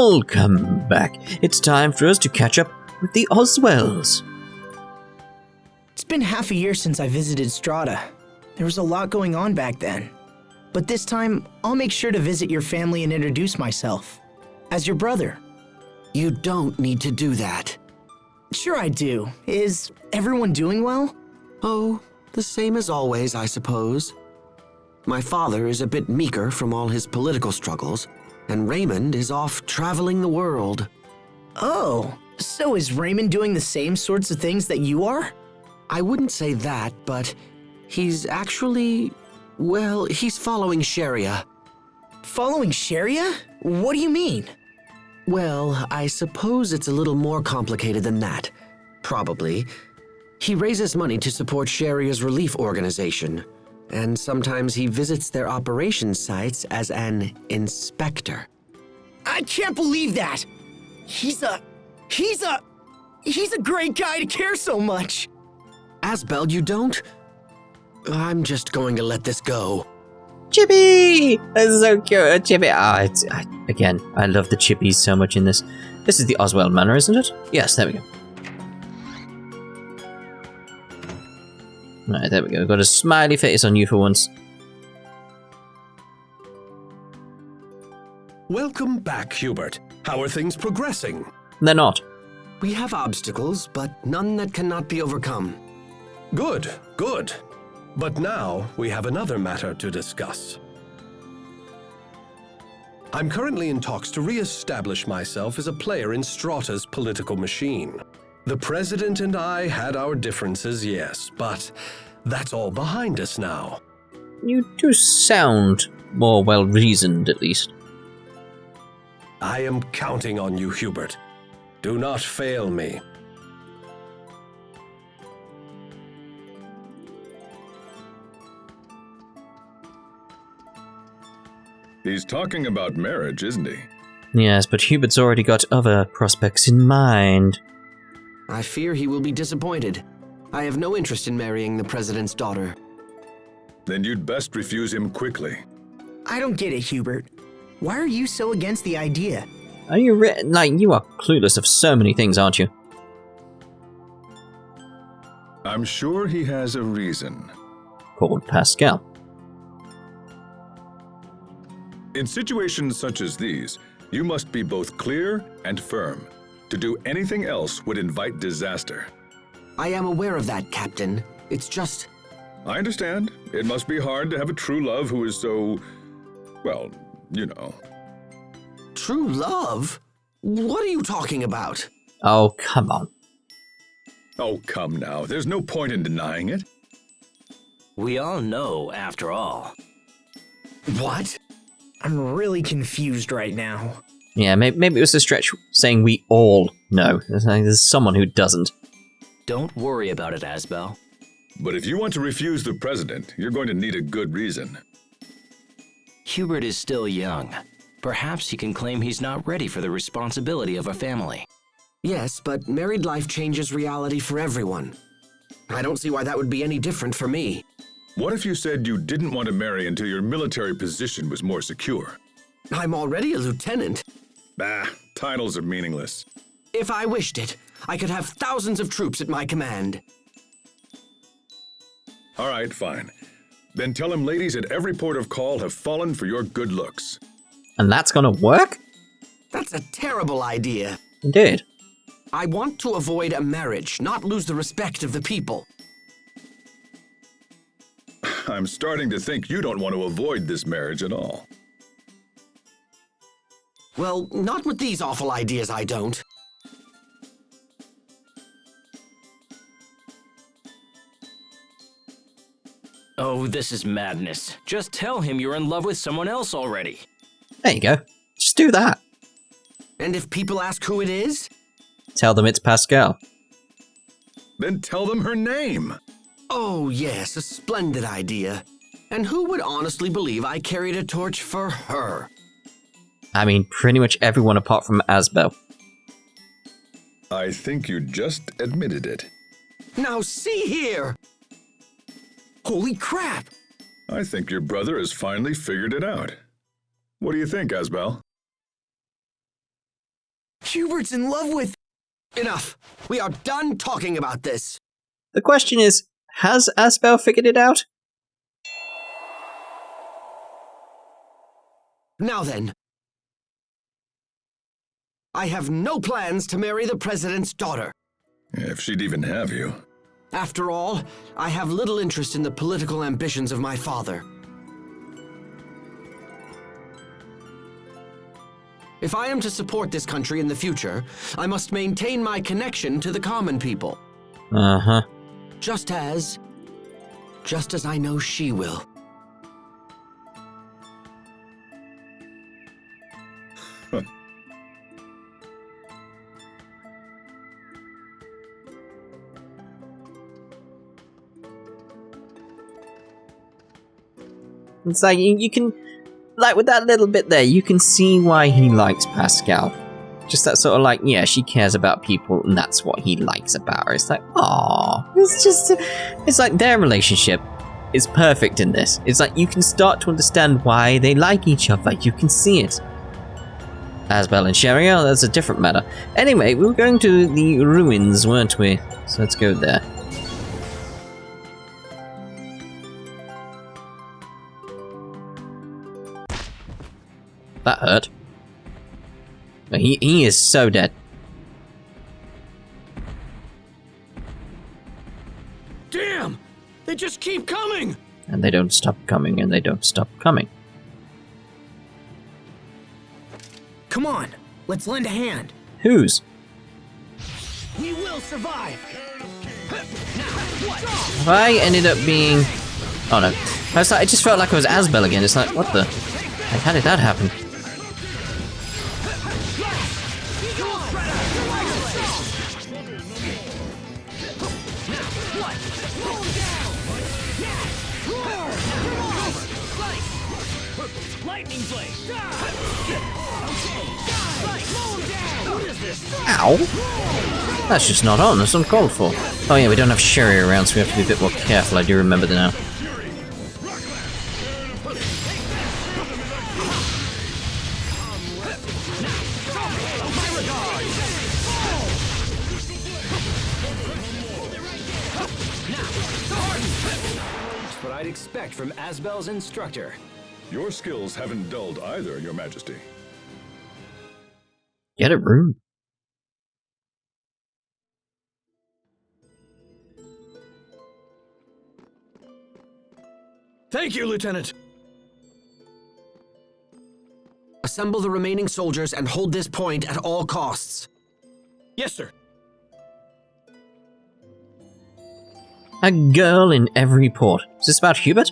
Welcome back. It's time for us to catch up with the Oswells. It's been half a year since I visited Strata. There was a lot going on back then. But this time, I'll make sure to visit your family and introduce myself. As your brother. You don't need to do that. Sure I do. Is everyone doing well? Oh, the same as always, I suppose. My father is a bit meeker from all his political struggles, and Raymond is off traveling the world. Oh, so is Raymond doing the same sorts of things that you are? I wouldn't say that, but he's actually, well, he's following Cheria. Following Cheria? What do you mean? Well, I suppose it's a little more complicated than that. Probably. He raises money to support Cheria's relief organization, and sometimes he visits their operations sites as an inspector. I can't believe that! He's a great guy to care so much! Asbel, you don't? I'm just going to let this go. Chippy! That's so cute, Chippy. Again, I love the chippies so much in this. This is the Oswald Manor, isn't it? Yes, there we go. Right, there we go. We've got a smiley face on you for once. Welcome back, Hubert. How are things progressing? They're not. We have obstacles, but none that cannot be overcome. Good, good. But now we have another matter to discuss. I'm currently in talks to re-establish myself as a player in Strata's political machine. The President and I had our differences, yes, but that's all behind us now. You do sound more well-reasoned, at least. I am counting on you, Hubert. Do not fail me. He's talking about marriage, isn't he? Yes, but Hubert's already got other prospects in mind. I fear he will be disappointed. I have no interest in marrying the President's daughter. Then you'd best refuse him quickly. I don't get it, Hubert. Why are you so against the idea? Are you you are clueless of so many things, aren't you? I'm sure he has a reason. Called Pascal. In situations such as these, you must be both clear and firm. To do anything else would invite disaster. I am aware of that, Captain. It's just... I understand. It must be hard to have a true love who is so... well, you know. True love? What are you talking about? Oh, come on. Oh, come now. There's no point in denying it. We all know, after all. What? I'm really confused right now. Yeah, maybe it was a stretch saying we all know. There's someone who doesn't. Don't worry about it, Asbel. But if you want to refuse the President, you're going to need a good reason. Hubert is still young. Perhaps he can claim he's not ready for the responsibility of a family. Yes, but married life changes reality for everyone. I don't see why that would be any different for me. What if you said you didn't want to marry until your military position was more secure? I'm already a lieutenant. Bah, titles are meaningless. If I wished it, I could have thousands of troops at my command. All right, fine. Then tell him ladies at every port of call have fallen for your good looks. And that's gonna work? That's a terrible idea. Indeed. I want to avoid a marriage, not lose the respect of the people. I'm starting to think you don't want to avoid this marriage at all. Well, not with these awful ideas, I don't. Oh, this is madness. Just tell him you're in love with someone else already. There you go. Just do that. And if people ask who it is? Tell them it's Pascal. Then tell them her name. Oh, yes, a splendid idea. And who would honestly believe I carried a torch for her? I mean, pretty much everyone apart from Asbel. I think you just admitted it. Now see here! Holy crap! I think your brother has finally figured it out. What do you think, Asbel? Hubert's in love with... Enough. We are done talking about this. The question is, has Asbel figured it out? Now then. I have no plans to marry the president's daughter. If she'd even have you. After all, I have little interest in the political ambitions of my father. If I am to support this country in the future, I must maintain my connection to the common people. Uh-huh. Just as I know she will. It's like, you can, like with that little bit there, you can see why he likes Pascal. Just that sort of like, yeah, she cares about people and that's what he likes about her. It's like, aww. It's like their relationship is perfect in this. It's like you can start to understand why they like each other. You can see it. Asbel and Cheria, that's a different matter. Anyway, we were going to the ruins, weren't we? So let's go there. That hurt. He is so dead. Damn! They just keep coming! And they don't stop coming, and they don't stop coming. Come on, let's lend a hand. Whose? We will survive. Have I ended up being... Oh no. I just felt like I was Asbel again. It's like, what the... Like, how did that happen? Ow! That's just not on, that's uncalled for. Oh yeah, we don't have Cheria around, so we have to be a bit more careful, I do remember that now. That's what I'd expect from Asbel's instructor. Your skills haven't dulled either, Your Majesty. Get a room. Thank you, Lieutenant. Assemble the remaining soldiers and hold this point at all costs. Yes, sir. A girl in every port. Is this about Hubert?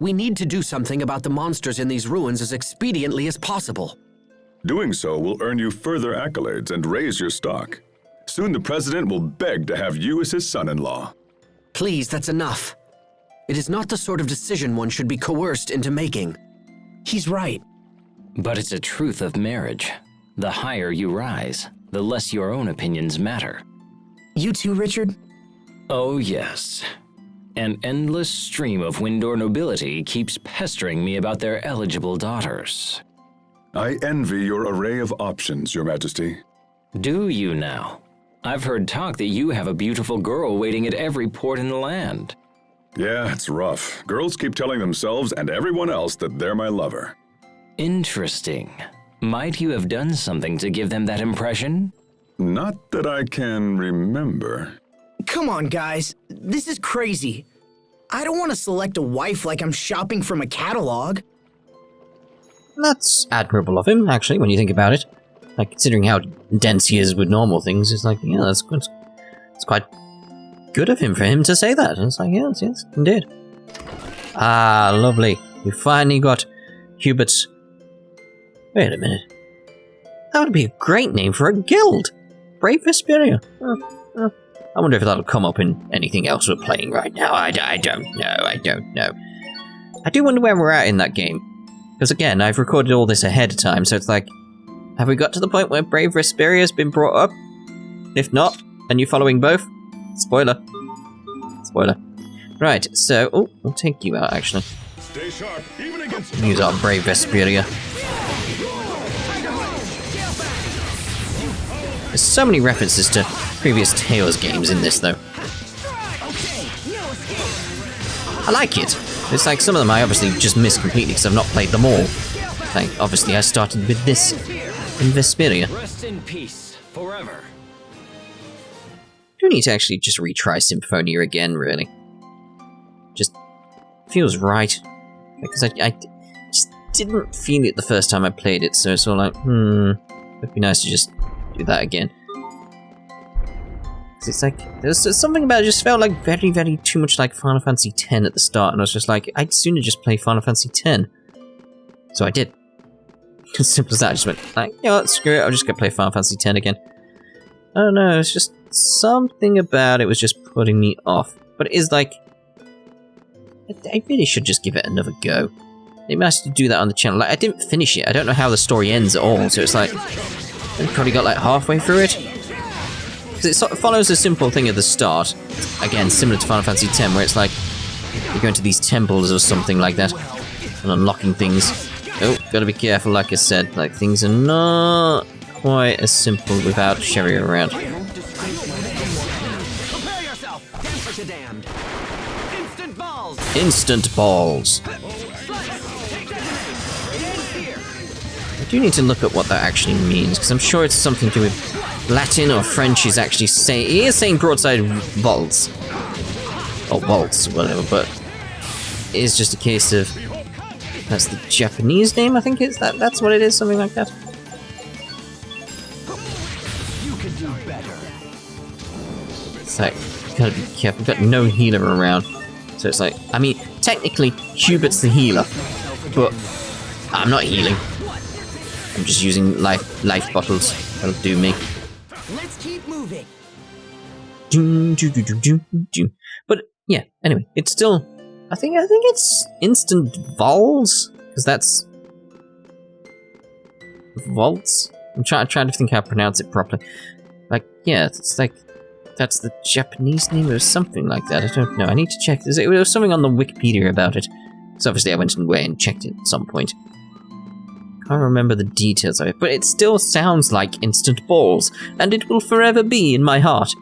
We need to do something about the monsters in these ruins as expediently as possible. Doing so will earn you further accolades and raise your stock. Soon the president will beg to have you as his son-in-law. Please, that's enough. It is not the sort of decision one should be coerced into making. He's right. But it's a truth of marriage. The higher you rise, the less your own opinions matter. You too, Richard? Oh, yes. An endless stream of Windor nobility keeps pestering me about their eligible daughters. I envy your array of options, Your Majesty. Do you now? I've heard talk that you have a beautiful girl waiting at every port in the land. Yeah, it's rough. Girls keep telling themselves and everyone else that they're my lover. Interesting. Might you have done something to give them that impression? Not that I can remember. Come on, guys. This is crazy. I don't want to select a wife like I'm shopping from a catalog. That's admirable of him, actually, when you think about it. Like, considering how dense he is with normal things, it's like, yeah, that's good. It's quite good of him for him to say that. And it's like, yes, yes, indeed. Ah, lovely. We finally got Hubert's... Wait a minute. That would be a great name for a guild. Brave Vesperia. I wonder if that'll come up in anything else we're playing right now. I don't know. I do wonder where we're at in that game. Because again, I've recorded all this ahead of time, so it's like, have we got to the point where Brave Vesperia has been brought up? If not, and you following both? Spoiler. Right, so, oh, we'll take you out actually. Stay sharp, even against... Use our Brave Vesperia. There's so many references to previous Tales games in this, though. I like it. It's like some of them I obviously just missed completely because I've not played them all. Like, obviously I started with this in Vesperia. Rest in peace, forever. I do need to actually just retry Symphonia again, really. Just feels right. Because I just didn't feel it the first time I played it, so it's all like, it'd be nice to just do that again. Because it's like, there's something about it just felt like very, very too much like Final Fantasy X at the start, and I was just like, I'd sooner just play Final Fantasy X. So I did. As simple as that, I just went, like, you know what, screw it, I'll just go play Final Fantasy X again. I don't know, it's just something about it was just putting me off. But it is like, I really should just give it another go. Maybe I should do that on the channel. Like, I didn't finish it. I don't know how the story ends at all. So it's like, I probably got like halfway through it. Because it sort of follows a simple thing at the start. Again, similar to Final Fantasy X, where it's like, you're going to these temples or something like that. And unlocking things. Oh, gotta be careful, like I said. Like, things are not quite as simple without Cheria around. Prepare yourself! Temperature damned! Instant balls! Instant balls. I do need to look at what that actually means, because I'm sure it's something to do with Latin or French. Is actually saying, he is saying broadside vaults. Or vaults, whatever, but it is just a case of, that's the Japanese name, I think it's that's what it is, something like that. You can do better. It's like, gotta be careful, we've got no healer around. So it's like, I mean, technically, Hubert's the healer, but I'm not healing. I'm just using life bottles. That'll do me. Let's keep moving. But yeah, anyway, it's still, I think it's instant vols, because that's vaults. I'm trying to think how to pronounce it properly. Like, yeah, it's like, that's the Japanese name or something like that. I don't know. I need to check. There was something on the Wikipedia about it. So obviously I went away and checked it at some point. Can't remember the details of it, but it still sounds like instant balls, and it will forever be in my heart.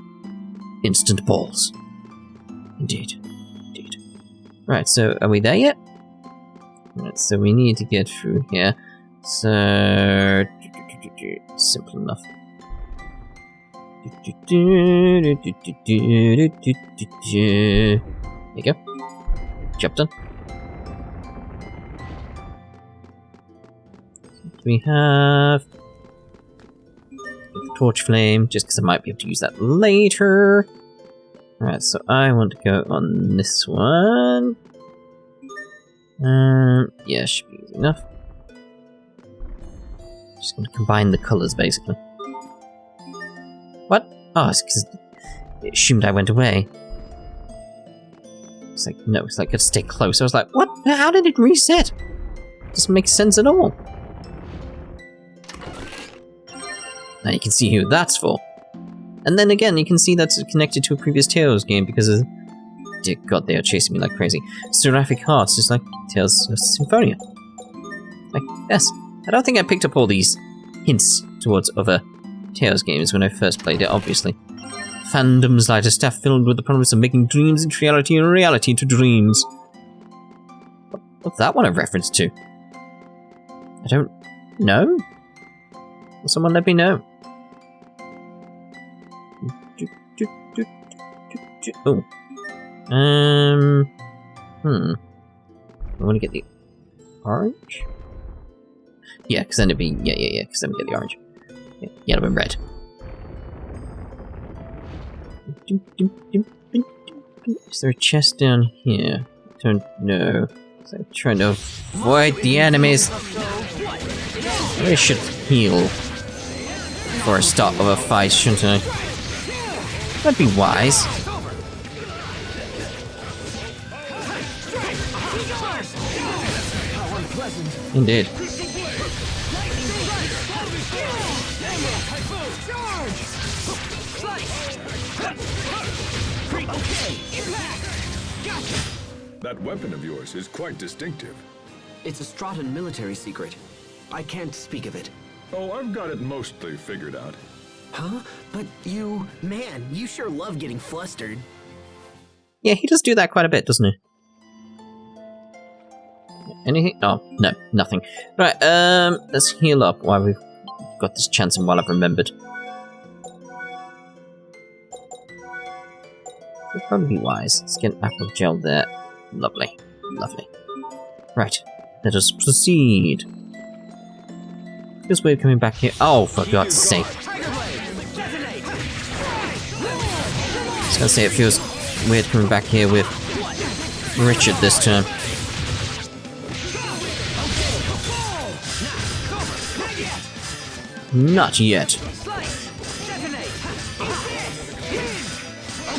Instant balls. Indeed. Indeed. Right, so are we there yet? Right, so we need to get through here. So, simple enough. There you go. Job done. We have the torch flame, just because I might be able to use that later. Alright, so I want to go on this one. Yeah, should be easy enough. Just going to combine the colours, basically. What? Oh, it's because it assumed I went away. It's like, no, it's like, gotta stay close. I was like, what? How did it reset? Doesn't make sense at all. Now you can see who that's for. And then again, you can see that's connected to a previous Tales game because of... Dear God, they are chasing me like crazy. Seraphic Hearts, just like Tales of Symphonia. Like, yes. I don't think I picked up all these hints towards other Tales games when I first played it, obviously. Fandom's light a staff filled with the promise of making dreams into reality and reality into dreams. What's that one a reference to? I don't know. Will someone let me know? Oh. I want to get the orange? Yeah, because then it'd be... Yeah, because then we get the orange. Yeah, yellow and red. Is there a chest down here? I don't know. I'm trying to avoid the enemies. I really should heal before I start of a fight, shouldn't I? That'd be wise. Indeed. That weapon of yours is quite distinctive. It's a Strahtan military secret. I can't speak of it. Oh, I've got it mostly figured out. Huh? But you... Man, you sure love getting flustered. Yeah, he does do that quite a bit, doesn't he? Anything? Oh, no, nothing. Right, let's heal up while we've got this chance and while I've remembered. Would probably be wise. Let's get an apple gel there. Lovely. Lovely. Right, let us proceed. Feels weird coming back here. Oh, for God's sake. I was gonna say it feels weird coming back here with Richard this time. Not yet.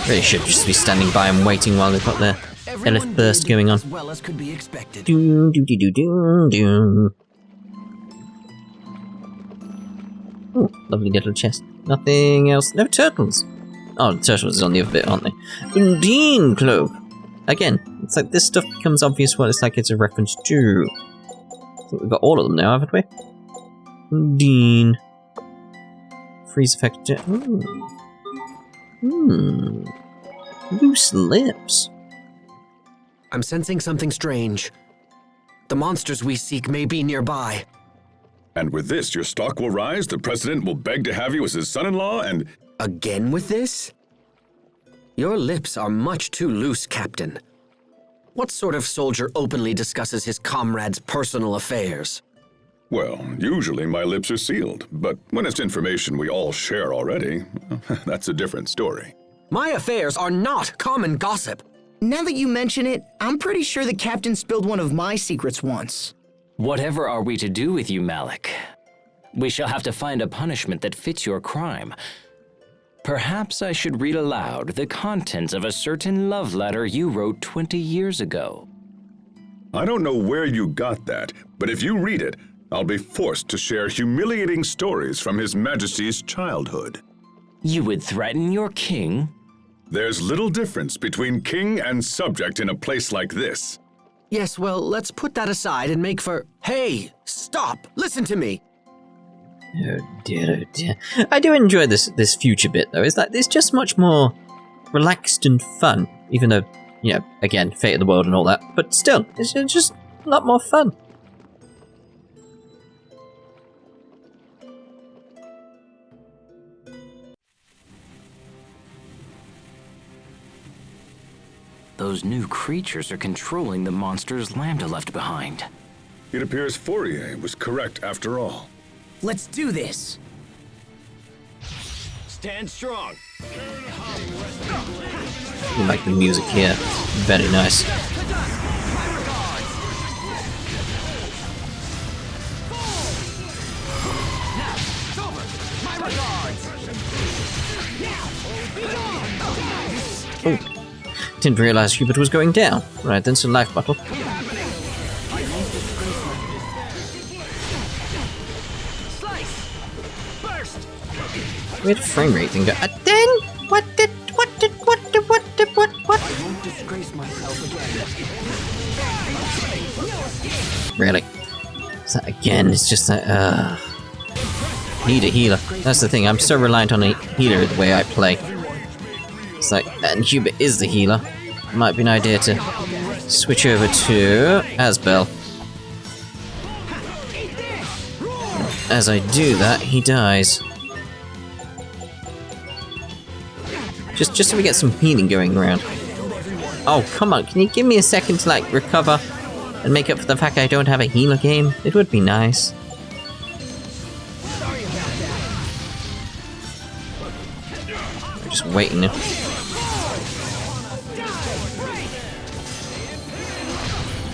Really should just be standing by and waiting while they've got their Elif burst going on. As well as could be expected. Doom, doom, doom, doom, doom. Ooh, lovely little chest. Nothing else. No turtles. Oh, the turtles is on the other bit, aren't they? Undine cloak. Again, it's like this stuff becomes obvious what it's like it's a reference to. I think we've got all of them now, haven't we? Undine. Freeze effect. Loose lips. I'm sensing something strange. The monsters we seek may be nearby. And with this, your stock will rise, the president will beg to have you as his son-in-law, and... Again with this? Your lips are much too loose, Captain. What sort of soldier openly discusses his comrades' personal affairs? Well, usually my lips are sealed, but when it's information we all share already, that's a different story. My affairs are not common gossip. Now that you mention it, I'm pretty sure the captain spilled one of my secrets once. Whatever are we to do with you, Malik? We shall have to find a punishment that fits your crime. Perhaps I should read aloud the contents of a certain love letter you wrote 20 years ago. I don't know where you got that, but if you read it, I'll be forced to share humiliating stories from His Majesty's childhood. You would threaten your king? There's little difference between king and subject in a place like this. Yes, well, let's put that aside and make for... Hey, stop! Listen to me! Oh dear, oh dear. I do enjoy this future bit, though. It's just much more relaxed and fun. Even though, you know, again, fate of the world and all that. But still, it's just a lot more fun. Those new creatures are controlling the monsters Lambda left behind. It appears Fourier was correct after all. Let's do this. Stand strong. I like the music here. Very nice. Oh. Didn't realize Hubert was going down. Right, then some life bottle. Weird frame rate thing go. Then what? Really? Is that again? It's just that. Need a healer. That's the thing. I'm so reliant on a healer the way I play. It's like, and Hubert is the healer. Might be an idea to switch over to Asbel. As I do that, he dies. Just so we get some healing going around. Oh, come on, can you give me a second to, like, recover and make up for the fact I don't have a healer game? It would be nice. I'm just waiting now.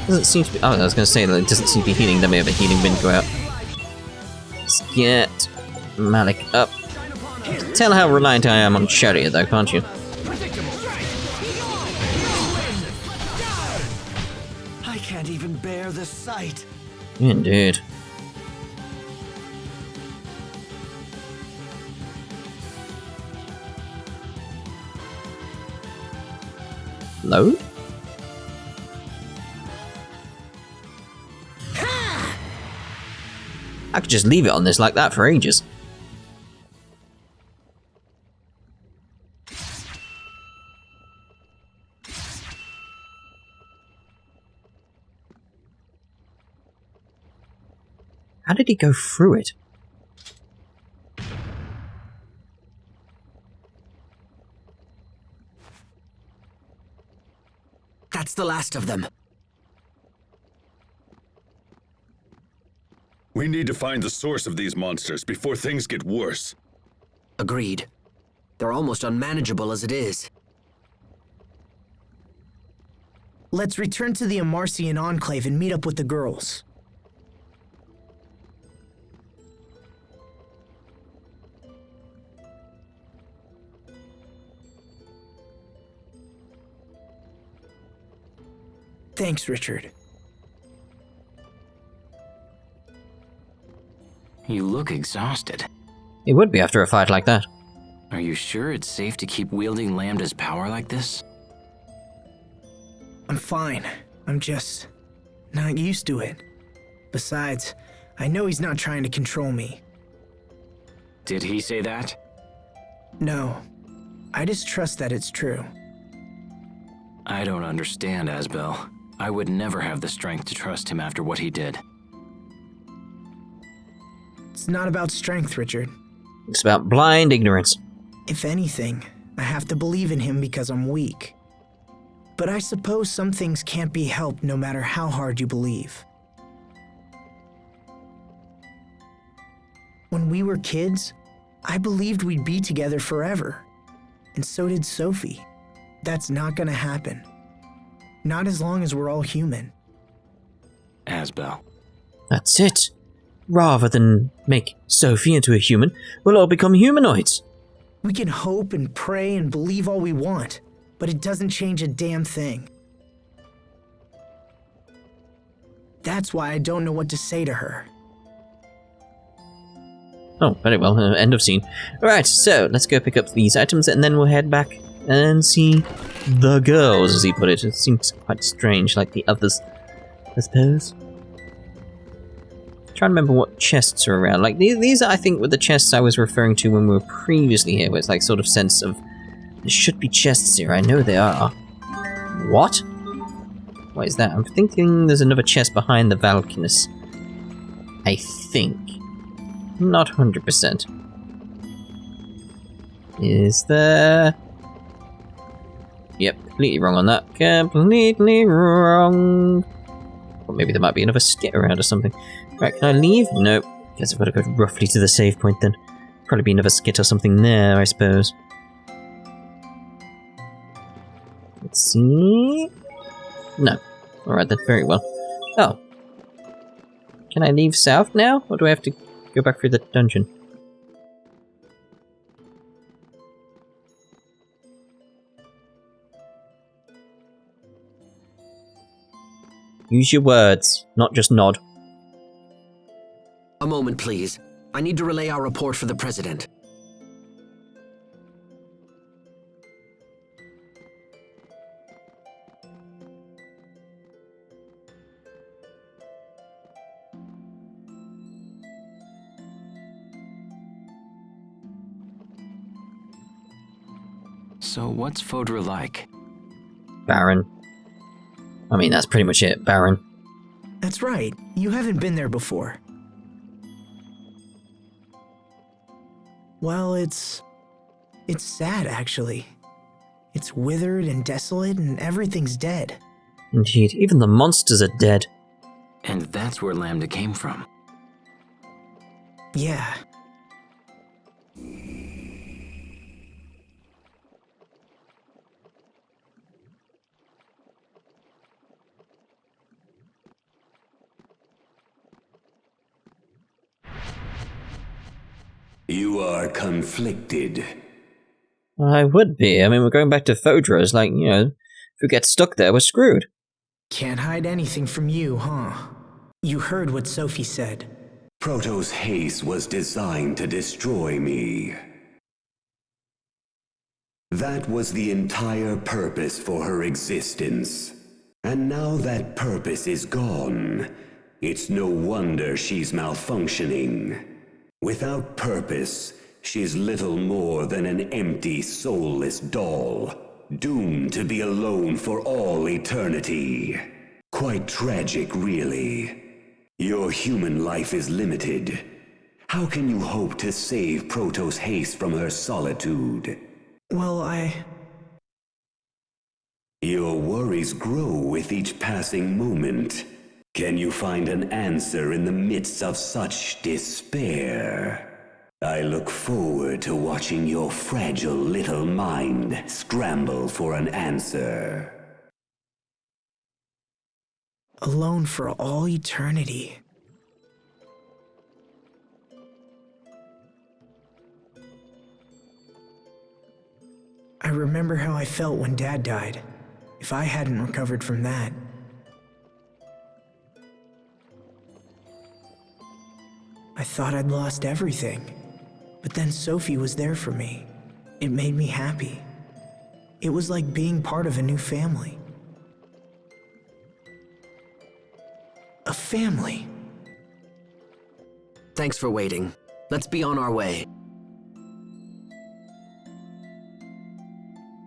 Doesn't seem to be. Oh, I was going to say that it doesn't seem to be healing. Then we have a healing bin go out. Let's get Malik up. Tell how reliant I am on Cheria, though, can't you? I can't even bear the sight. Indeed. Load? I could just leave it on this like that for ages. How did he go through it? That's the last of them. We need to find the source of these monsters before things get worse. Agreed. They're almost unmanageable as it is. Let's return to the Amarcian Enclave and meet up with the girls. Thanks, Richard. You look exhausted. It would be after a fight like that. Are you sure it's safe to keep wielding Lambda's power like this? I'm fine. I'm just not used to it. Besides, I know he's not trying to control me. Did he say that? No, I just trust that it's true. I don't understand, Asbel. I would never have the strength to trust him after what he did. It's not about strength, Richard. It's about blind ignorance. If anything, I have to believe in him because I'm weak. But I suppose some things can't be helped no matter how hard you believe. When we were kids, I believed we'd be together forever. And so did Sophie. That's not gonna happen. Not as long as we're all human. Asbel. That's it. Rather than make Sophie into a human, we'll all become humanoids. We can hope and pray and believe all we want, but it doesn't change a damn thing. That's why I don't know what to say to her. Oh, very well. End of scene. Alright, so let's go pick up these items and then we'll head back and see the girls, as he put it. It seems quite strange, like the others, I suppose. Trying to remember what chests are around. Like, these I think, were the chests I was referring to when we were previously here, where it's like sort of sense of, there should be chests here, I know there are. What? What is that? I'm thinking there's another chest behind the Valkinus. I think. Not 100%. Is there... Yep, completely wrong on that. Completely wrong. Or maybe there might be another skit around or something. Right, can I leave? Nope. Guess I've got to go roughly to the save point then. Probably be another skit or something there, I suppose. Let's see... No. Alright then, very well. Oh. Can I leave south now? Or do I have to go back through the dungeon? Use your words, not just nod. A moment, please. I need to relay our report for the President. So what's Fodra like? Barren. I mean, that's pretty much it, barren. That's right. You haven't been there before. Well, it's sad, actually. It's withered and desolate, and everything's dead. Indeed, even the monsters are dead. And that's where Lambda came from. Yeah. You are conflicted. I would be. I mean, we're going back to Fodra. It's like, you know, if we get stuck there, we're screwed. Can't hide anything from you, huh? You heard what Sophie said. Proto's haste was designed to destroy me. That was the entire purpose for her existence. And now that purpose is gone, it's no wonder she's malfunctioning. Without purpose, she's little more than an empty, soulless doll, doomed to be alone for all eternity. Quite tragic, really. Your human life is limited. How can you hope to save Protos Haste from her solitude? Well, Your worries grow with each passing moment. Can you find an answer in the midst of such despair? I look forward to watching your fragile little mind scramble for an answer. alone for all eternity. I remember how I felt when Dad died. If I hadn't recovered from that. I thought I'd lost everything. But then Sophie was there for me. It made me happy. It was like being part of a new family. A family. Thanks for waiting. Let's be on our way.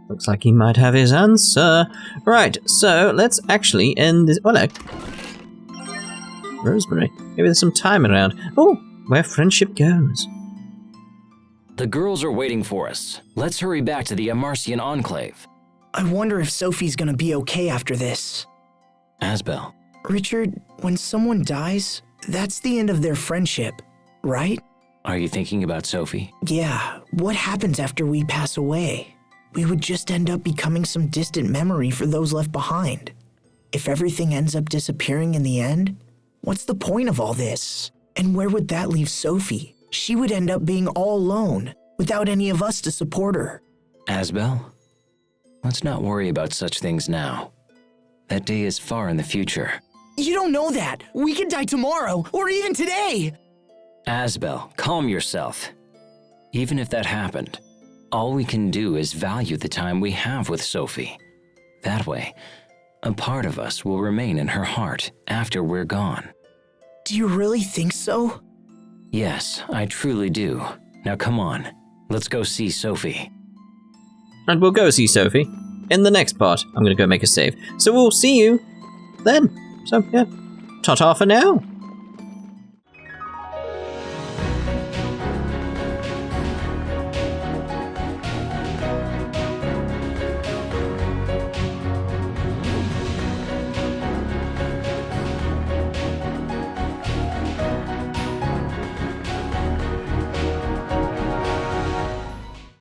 Looks like he might have his answer. Right, so let's actually end this. Oh no. Rosemary. Maybe there's some time around. Oh, where friendship goes. The girls are waiting for us. Let's hurry back to the Amarcian Enclave. I wonder if Sophie's gonna be okay after this. Asbel, Richard, when someone dies, that's the end of their friendship, right? are you thinking about Sophie? Yeah, what happens after we pass away? We would just end up becoming some distant memory for those left behind. If everything ends up disappearing in the end, what's the point of all this? And where would that leave Sophie? She would end up being all alone, without any of us to support her. Asbel, let's not worry about such things now. That day is far in the future. You don't know that. We could die tomorrow, or even today. Asbel, calm yourself. Even if that happened, all we can do is value the time we have with Sophie. That way, a part of us will remain in her heart after we're gone. Do you really think so? Yes, I truly do. Now come on, let's go see Sophie. And we'll go see Sophie in the next part. I'm going to go make a save. So we'll see you then. So, yeah. Ta-ta for now.